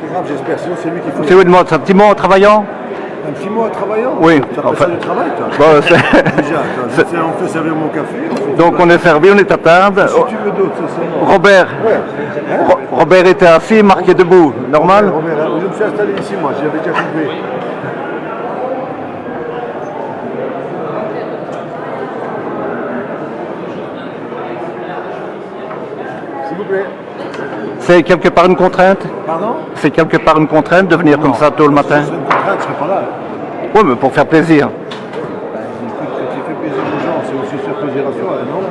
C'est grave, j'espère. Sinon, c'est lui qui faut. C'est oui, c'est un petit mot en travaillant. Un petit mot en travaillant. Oui. Ça appelle ça du travail, toi. Bon, Déjà, on fait servir mon café. donc on est servi, on est à table. Si tu veux d'autres, c'est ça. Robert. Ouais. Robert était assis, Marc est debout. Normal. Robert, je me suis installé ici, moi. J'avais déjà coupé. S'il vous plaît. C'est quelque part une contrainte. Pardon? C'est quelque part une contrainte de venir comme ça tôt le matin. C'est une contrainte, je serais pas là. Oui, mais pour faire plaisir. Tu fais plaisir aux gens, c'est aussi faire plaisir à soi, non?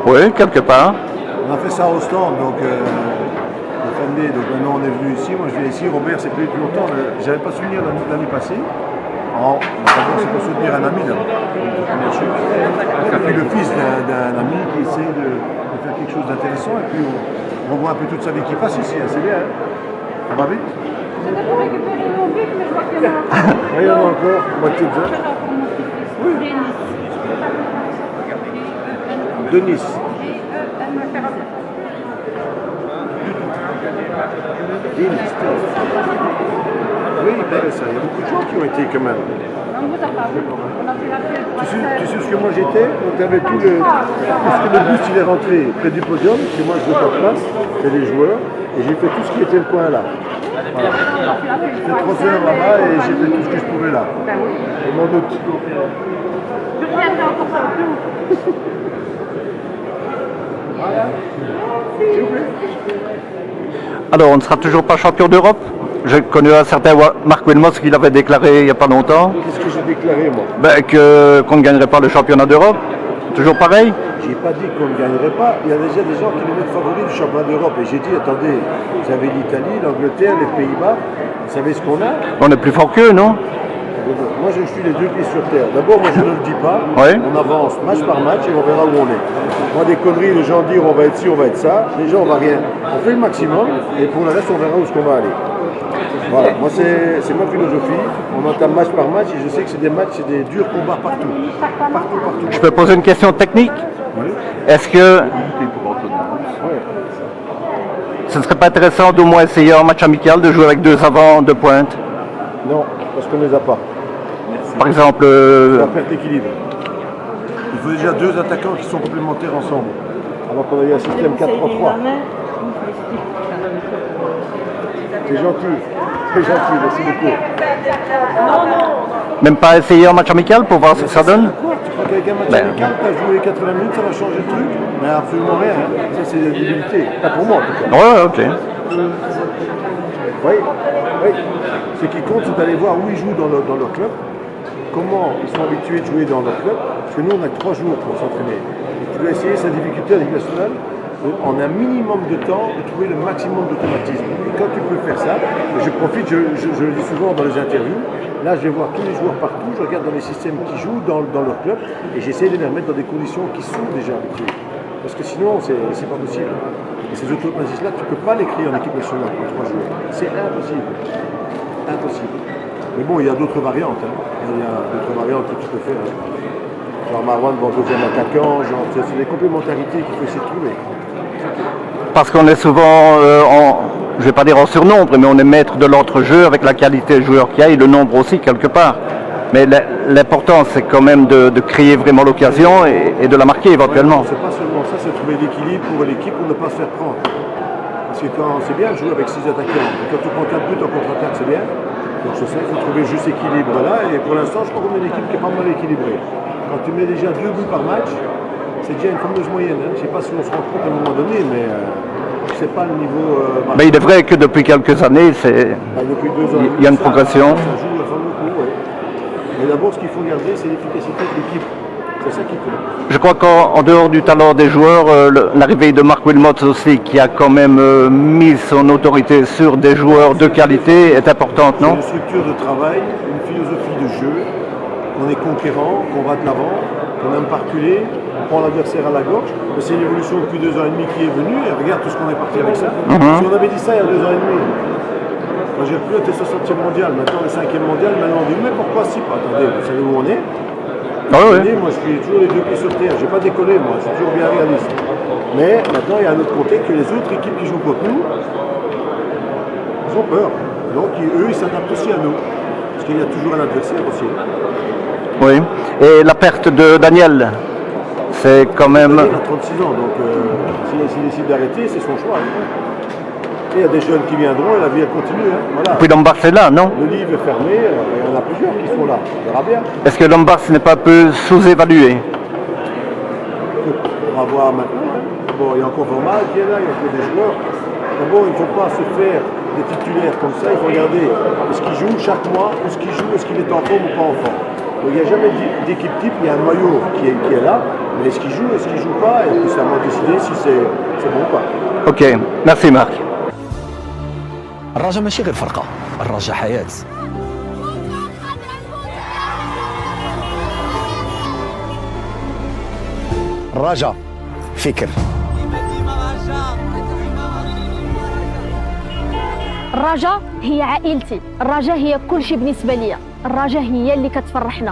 Oui, quelque part. On a fait ça au stand, donc la famille, donc maintenant on est venu ici, moi je viens ici, Robert c'est plus depuis longtemps, j'avais pas souvenir l'année passée. D'abord c'est pour soutenir un ami d'abord, première chose. Et puis le fils d'un ami qui essaie de faire quelque chose d'intéressant, et puis on voit un peu toute sa vie qui passe ici, hein, c'est bien, hein? Ça va vite? C'était pour récupérer mon bic, mais je vois qu'il y en a. Oui, il y en a encore, moitié de ça. Oui. De Nice. Oui, il paraît ça. Il y a beaucoup de gens qui ont été quand même. On vous a pas vu. On a fait la fête. Tu sais ce que moi j'étais? Donc tu avais tout le. Parce que le bus il est rentré près du podium, parce que moi je veux pas de place, c'est les joueurs, et j'ai fait tout ce qui était le coin là. Voilà. J'ai fait 3 heures là-bas et j'ai fait tout ce que je pouvais là. Je m'en doute. Je reviendrai encore ça plus. S'il vous plaît. Alors, on ne sera toujours pas champion d'Europe. J'ai connu un certain Marc Wilmots qui l'avait déclaré il n'y a pas longtemps. Qu'est-ce que j'ai déclaré moi? Qu'on ne gagnerait pas le championnat d'Europe. Toujours pareil. J'ai pas dit qu'on ne gagnerait pas. Il y a déjà des gens qui nous mettent favoris du championnat d'Europe. Et j'ai dit, attendez, vous avez l'Italie, l'Angleterre, les Pays-Bas, vous savez ce qu'on a? On est plus fort qu'eux, non? Moi je suis les deux pieds sur terre. D'abord, moi je ne le dis pas. Oui. On avance match par match et on verra où on est. Moi des conneries, les gens disent on va être ci, on va être ça. Les gens on va rien. On fait le maximum et pour le reste on verra où est-ce qu'on va aller. Voilà, moi c'est ma philosophie. On entame match par match et je sais que c'est des matchs, c'est des durs combats partout. Partout. Je peux poser une question technique? Oui. Est-ce que ce ne serait pas intéressant d'au moins essayer en match amical de jouer avec 2 avants, 2 pointes? Non, parce qu'on ne les a pas. Par exemple, Ça perd l'équilibre. Il faut déjà 2 attaquants qui sont complémentaires ensemble. Alors qu'on a eu un système 4-3-3. C'est gentil. C'est gentil, merci beaucoup. même pas essayer en match amical pour voir ce que ça donne? Tu crois qu'avec un match amical, tu as joué 80 minutes, ça va changer le truc? Mais absolument rien. Hein. Ça, c'est la débilité. Pas pour moi, en tout cas. Ouais, ok. Oui, oui. Ce qui compte, c'est d'aller voir où ils jouent dans leur club, comment ils sont habitués de jouer dans leur club, parce que nous, on a 3 jours pour s'entraîner. Tu dois essayer sa difficulté à l'équipe nationale en un minimum de temps de trouver le maximum d'automatisme. Et quand tu peux faire ça, je profite, je le dis souvent dans les interviews, là je vais voir tous les joueurs partout, je regarde dans les systèmes qui jouent dans leur club et j'essaie de les remettre dans des conditions qui sont déjà habituées. Parce que sinon, c'est pas possible. Et ces automatismes-là, tu ne peux pas les créer en équipe nationale pour 3 joueurs. C'est impossible. Impossible. Mais bon, il y a d'autres variantes. Hein. Il y a d'autres variantes que tu peux faire. Hein. Genre Marwan dans le deuxième attaquant, genre, c'est des complémentarités qu'il faut essayer de trouver. Parce qu'on est souvent, je ne vais pas dire en surnombre, mais on est maître de l'entrejeu avec la qualité de joueur qu'il y a et le nombre aussi quelque part. Mais l'important, c'est quand même de créer vraiment l'occasion et de la marquer éventuellement. Ouais, c'est pas seulement ça, c'est trouver l'équilibre pour l'équipe pour ne pas se faire prendre. Parce que quand c'est bien de jouer avec 6 attaquants, et quand tu prends 4 buts en contre-attaque, c'est bien. Donc c'est ça, il faut trouver juste équilibre là. Et pour l'instant, je crois qu'on a une équipe qui est pas mal équilibrée. Quand tu mets déjà 2 buts par match, c'est déjà une fameuse moyenne. Hein. Je ne sais pas si on se rend compte à un moment donné, mais c'est pas le niveau. Mais il est vrai que depuis quelques années, depuis 2 ans, il y a une progression. Ça joue à fond beaucoup, ouais. Mais d'abord, ce qu'il faut garder, c'est l'efficacité de l'équipe. C'est ça qui compte. Je crois qu'en dehors du talent des joueurs, l'arrivée de Marc Wilmots aussi, qui a quand même mis son autorité sur des joueurs de qualité, est importante, non? Une structure de travail, une philosophie de jeu, qu'on est conquérant, qu'on va de l'avant, qu'on n'aime pas reculer, on prend l'adversaire à la gorge. C'est une évolution depuis 2 ans et demi qui est venue, et regarde tout ce qu'on est parti avec ça. Si on avait dit ça il y a 2 ans et demi, moi j'ai plus été 60e mondial, maintenant le 5e mondial, maintenant on dit mais pourquoi si pas? Attendez, vous savez où on est? Ah ouais. Moi, je suis toujours les deux pieds sur terre. Je n'ai pas décollé, moi. Je suis toujours bien réaliste. Mais maintenant, il y a un autre côté que les autres équipes qui jouent contre nous, ils ont peur. Donc, eux, ils s'adaptent aussi à nous. Parce qu'il y a toujours un adversaire aussi. Oui. Et la perte de Daniel, c'est quand même... Il a 36 ans, donc s'il décide d'arrêter, c'est son choix. Et il y a des jeunes qui viendront et la vie elle continue. Hein. Voilà. Puis Lombard c'est là, non? Le livre est fermé, il y en a plusieurs qui sont là. On verra bien. Est-ce que Lombard n'est pas un peu sous-évalué? On va voir maintenant. Hein. Bon, il y a encore Romal qui est là, il y a encore des joueurs. D'abord, il ne faut pas se faire des titulaires comme ça, il faut regarder est-ce qu'il joue chaque mois, est-ce qu'il joue, est-ce qu'il est en forme ou pas en forme. Donc il n'y a jamais d'équipe type, il y a un noyau qui est là, mais est-ce qu'il joue, est-ce qu'il ne joue pas, et puis c'est à moi de décider si c'est bon ou pas. Ok, merci Marc. الرجاء ماشي غير فرقة، الرجاء حياة. الرجاء فكر. الرجاء هي عائلتي، الرجاء هي كل شيء بالنسبة لي، الرجاء هي اللي كتفرحنا.